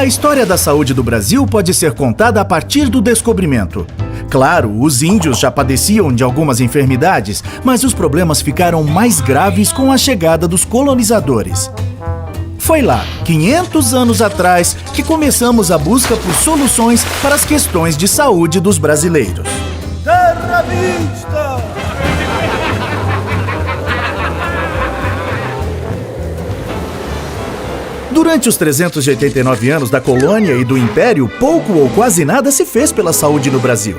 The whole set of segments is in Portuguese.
A história da saúde do Brasil pode ser contada a partir do descobrimento. Claro, os índios já padeciam de algumas enfermidades, mas os problemas ficaram mais graves com a chegada dos colonizadores. Foi lá, 500 anos atrás, que começamos a busca por soluções para as questões de saúde dos brasileiros. Terra vista! Durante os 389 anos da colônia e do Império, pouco ou quase nada se fez pela saúde no Brasil.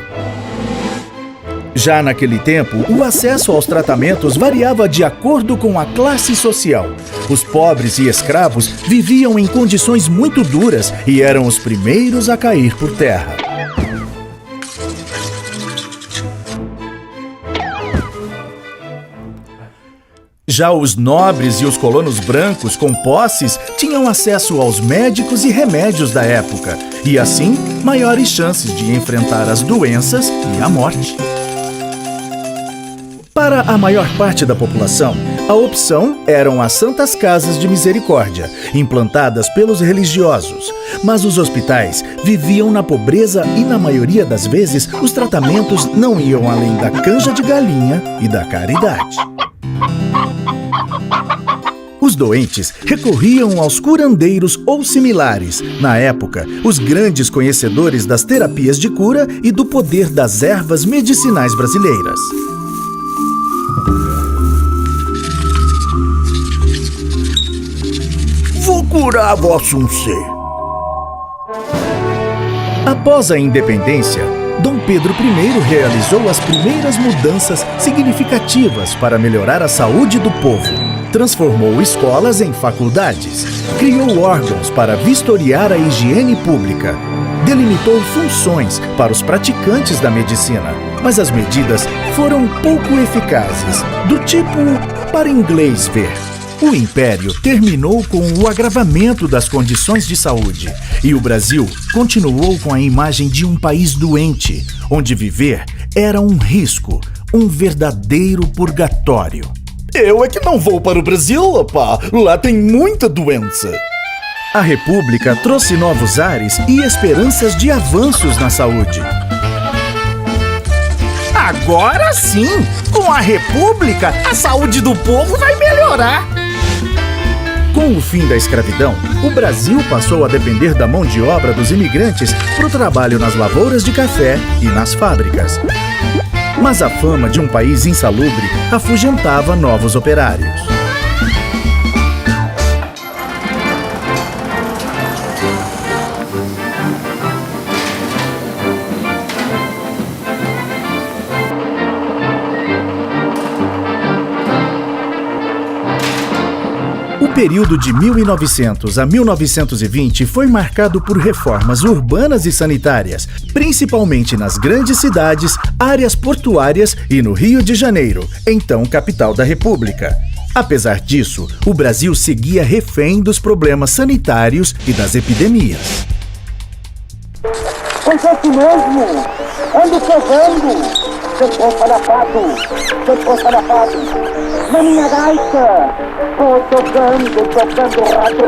Já naquele tempo, o acesso aos tratamentos variava de acordo com a classe social. Os pobres e escravos viviam em condições muito duras e eram os primeiros a cair por terra. Já os nobres e os colonos brancos com posses tinham acesso aos médicos e remédios da época, e assim, maiores chances de enfrentar as doenças e a morte. Para a maior parte da população, a opção eram as Santas Casas de Misericórdia, implantadas pelos religiosos. Mas os hospitais viviam na pobreza e, na maioria das vezes, os tratamentos não iam além da canja de galinha e da caridade. Os doentes recorriam aos curandeiros ou similares. Na época, os grandes conhecedores das terapias de cura e do poder das ervas medicinais brasileiras. Vou curar vosso ser. Após a independência, Dom Pedro I realizou as primeiras mudanças significativas para melhorar a saúde do povo. Transformou escolas em faculdades, criou órgãos para vistoriar a higiene pública, delimitou funções para os praticantes da medicina, mas as medidas foram pouco eficazes, do tipo para inglês ver. O Império terminou com o agravamento das condições de saúde e o Brasil continuou com a imagem de um país doente, onde viver era um risco, um verdadeiro purgatório. Eu é que não vou para o Brasil, rapá. Lá tem muita doença. A República trouxe novos ares e esperanças de avanços na saúde. Agora sim, com a República, a saúde do povo vai melhorar. Com o fim da escravidão, o Brasil passou a depender da mão de obra dos imigrantes para o trabalho nas lavouras de café e nas fábricas. Mas a fama de um país insalubre afugentava novos operários. O período de 1900 a 1920 foi marcado por reformas urbanas e sanitárias, principalmente nas grandes cidades, áreas portuárias e no Rio de Janeiro, então capital da República. Apesar disso, o Brasil seguia refém dos problemas sanitários e das epidemias. Pois é que mesmo, ando chovendo, depois para pato, na minha gaita, vou tocando, rato.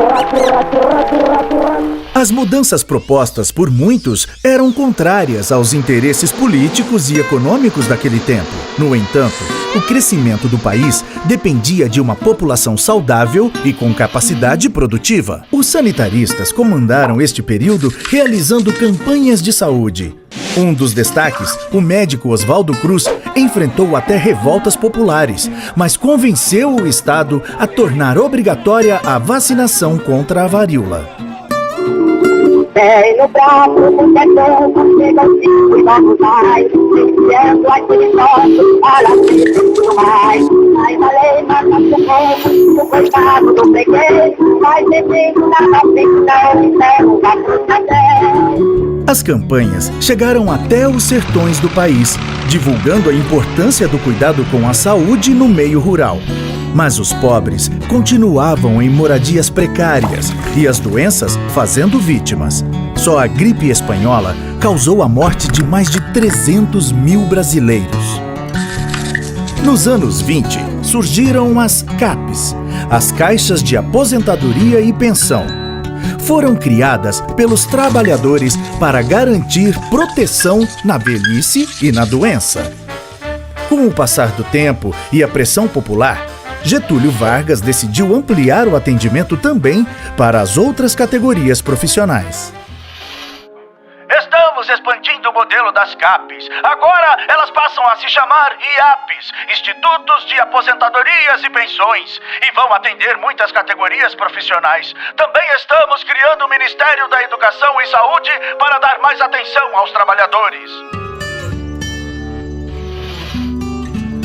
As mudanças propostas por muitos eram contrárias aos interesses políticos e econômicos daquele tempo. No entanto, o crescimento do país dependia de uma população saudável e com capacidade produtiva. Os sanitaristas comandaram este período realizando campanhas de saúde. Um dos destaques, o médico Oswaldo Cruz, enfrentou até revoltas populares, mas convenceu o Estado a tornar obrigatória a vacinação contra a varíola. Vem no braço do sertão, chega ao cinco e vamos mais, iniciando aquele toque, para si tudo mais. Ai, valei, mata o povo, o coitado do freguês, vai servindo na capitão, enterro da fruta. As campanhas chegaram até os sertões do país, divulgando a importância do cuidado com a saúde no meio rural. Mas os pobres continuavam em moradias precárias e as doenças fazendo vítimas. Só a gripe espanhola causou a morte de mais de 300 mil brasileiros. Nos anos 20, surgiram as CAPs, as Caixas de Aposentadoria e Pensão. foram criadas pelos trabalhadores para garantir proteção na velhice e na doença. Com o passar do tempo e a pressão popular, Getúlio Vargas decidiu ampliar o atendimento também para as outras categorias profissionais. Estamos expandindo o modelo das CAPs. Agora elas passam a se chamar IAPs, Institutos de Aposentadorias e Pensões, e vão atender muitas categorias profissionais. Também estamos criando o Ministério da Educação e Saúde para dar mais atenção aos trabalhadores.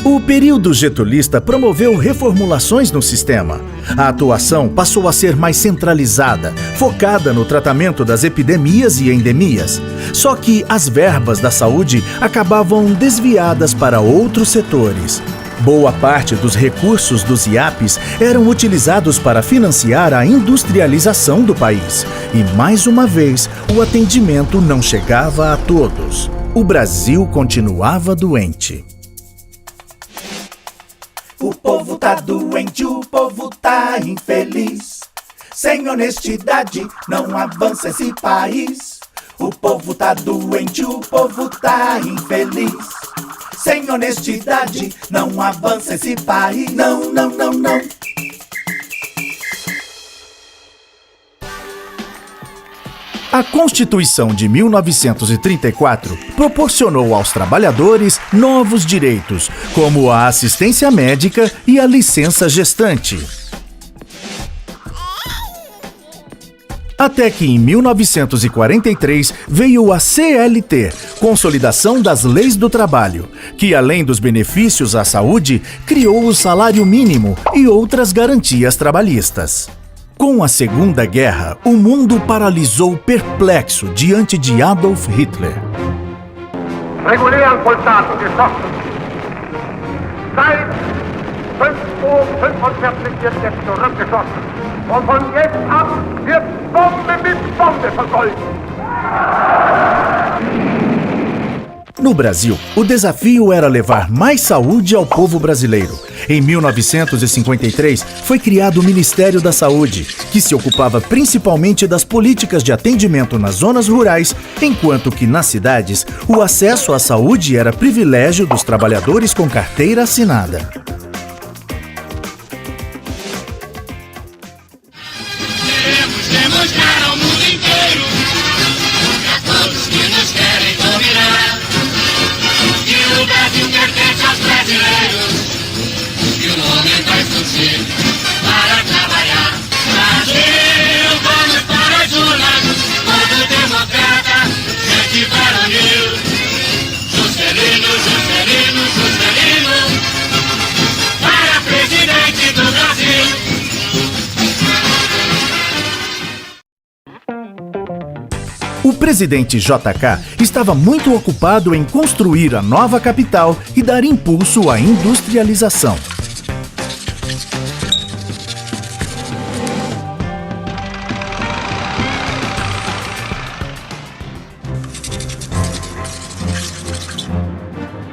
O período getulista promoveu reformulações no sistema. A atuação passou a ser mais centralizada, focada no tratamento das epidemias e endemias. Só que as verbas da saúde acabavam desviadas para outros setores. Boa parte dos recursos dos IAPs eram utilizados para financiar a industrialização do país. E, mais uma vez, o atendimento não chegava a todos. O Brasil continuava doente. O povo tá doente, o povo tá infeliz. Sem honestidade não avança esse país. O povo tá doente, o povo tá infeliz. Sem honestidade não avança esse país. Não, não, não, não. A Constituição de 1934 proporcionou aos trabalhadores novos direitos, como a assistência médica e a licença gestante. Até que em 1943 veio a CLT, Consolidação das Leis do Trabalho, que além dos benefícios à saúde, criou o salário mínimo e outras garantias trabalhistas. Com a Segunda Guerra, o mundo paralisou perplexo diante de Adolf Hitler. Regulären Soldaten geschossen. Seit 5:45 wird jetzt zurückgeschossen. Und von jetzt ab wird Bombe mit Bombe vergolten. No Brasil, o desafio era levar mais saúde ao povo brasileiro. Em 1953, foi criado o Ministério da Saúde, que se ocupava principalmente das políticas de atendimento nas zonas rurais, enquanto que nas cidades, o acesso à saúde era privilégio dos trabalhadores com carteira assinada. Queremos demonstrar ao mundo inteiro, a todos que nos querem dominar, que o Brasil pertence aos brasileiros, que o homem vai surgir para trabalhar. Brasil, vamos para as urnas, povo democrata, gente varonil, Juscelino, Juscelino, Juscelino, para presidente do Brasil. O presidente JK estava muito ocupado em construir a nova capital e dar impulso à industrialização.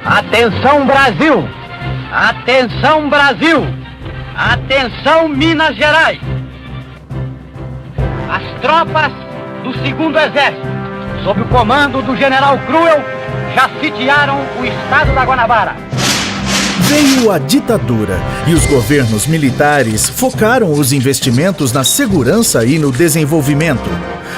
Atenção Brasil! Atenção Brasil! Atenção Minas Gerais! As tropas do 2º Exército, sob o comando do general Cruel, já sitiaram o estado da Guanabara. Veio a ditadura e os governos militares focaram os investimentos na segurança e no desenvolvimento.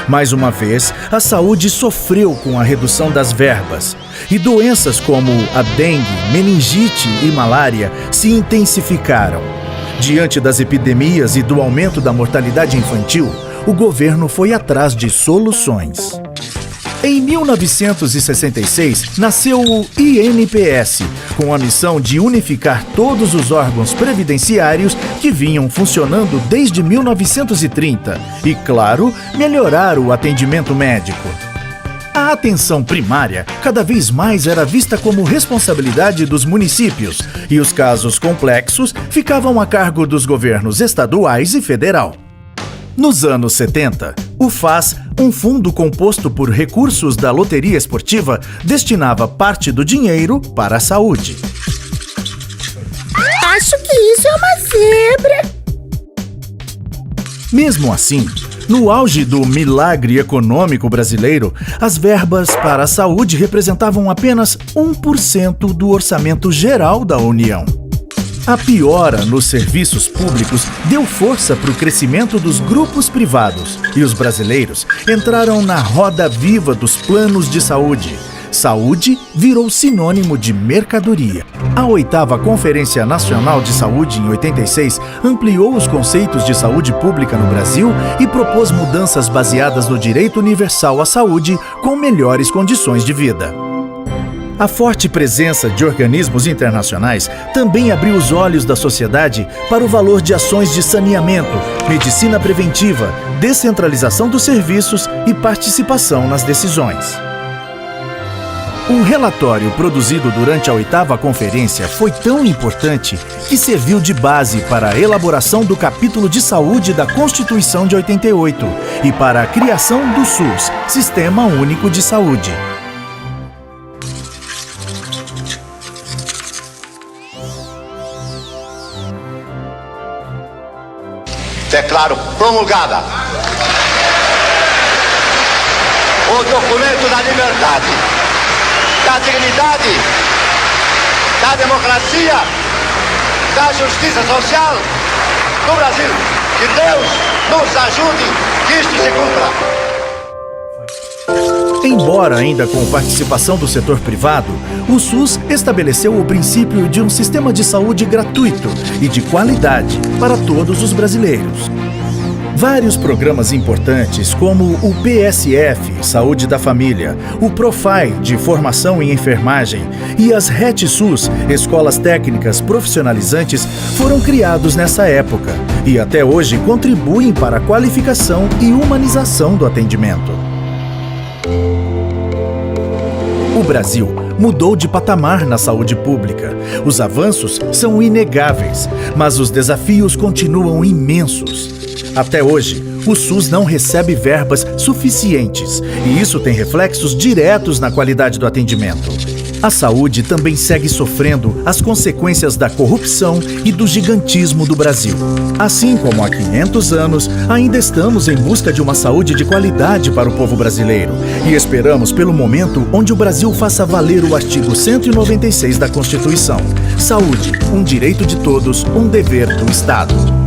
Mais uma vez, a saúde sofreu com a redução das verbas e doenças como a dengue, meningite e malária se intensificaram. Diante das epidemias e do aumento da mortalidade infantil, o governo foi atrás de soluções. Em 1966, nasceu o INPS, com a missão de unificar todos os órgãos previdenciários que vinham funcionando desde 1930 e, claro, melhorar o atendimento médico. A atenção primária cada vez mais era vista como responsabilidade dos municípios e os casos complexos ficavam a cargo dos governos estaduais e federal. Nos anos 70, o FAS, um fundo composto por recursos da loteria esportiva, destinava parte do dinheiro para a saúde. Acho que isso é uma zebra. Mesmo assim, No auge do milagre econômico brasileiro, as verbas para a saúde representavam apenas 1% do orçamento geral da União. A piora nos serviços públicos deu força para o crescimento dos grupos privados e os brasileiros entraram na roda viva dos planos de saúde. Saúde virou sinônimo de mercadoria. A 8ª Conferência Nacional de Saúde, em 86, ampliou os conceitos de saúde pública no Brasil e propôs mudanças baseadas no direito universal à saúde com melhores condições de vida. A forte presença de organismos internacionais também abriu os olhos da sociedade para o valor de ações de saneamento, medicina preventiva, descentralização dos serviços e participação nas decisões. Um relatório produzido durante a 8ª Conferência foi tão importante que serviu de base para a elaboração do capítulo de saúde da Constituição de 88 e para a criação do SUS, Sistema Único de Saúde. Declaro promulgada o documento da liberdade, da dignidade, da democracia, da justiça social no Brasil. Que Deus nos ajude que isto se cumpra. Embora ainda com participação do setor privado, o SUS estabeleceu o princípio de um sistema de saúde gratuito e de qualidade para todos os brasileiros. Vários programas importantes, como o PSF, Saúde da Família, o Profai, de Formação em Enfermagem, e as RET-SUS, Escolas Técnicas Profissionalizantes, foram criados nessa época e até hoje contribuem para a qualificação e humanização do atendimento. O Brasil mudou de patamar na saúde pública. Os avanços são inegáveis, mas os desafios continuam imensos. Até hoje, o SUS não recebe verbas suficientes e isso tem reflexos diretos na qualidade do atendimento. A saúde também segue sofrendo as consequências da corrupção e do gigantismo do Brasil. Assim como há 500 anos, ainda estamos em busca de uma saúde de qualidade para o povo brasileiro e esperamos pelo momento onde o Brasil faça valer o artigo 196 da Constituição. Saúde, um direito de todos, um dever do Estado.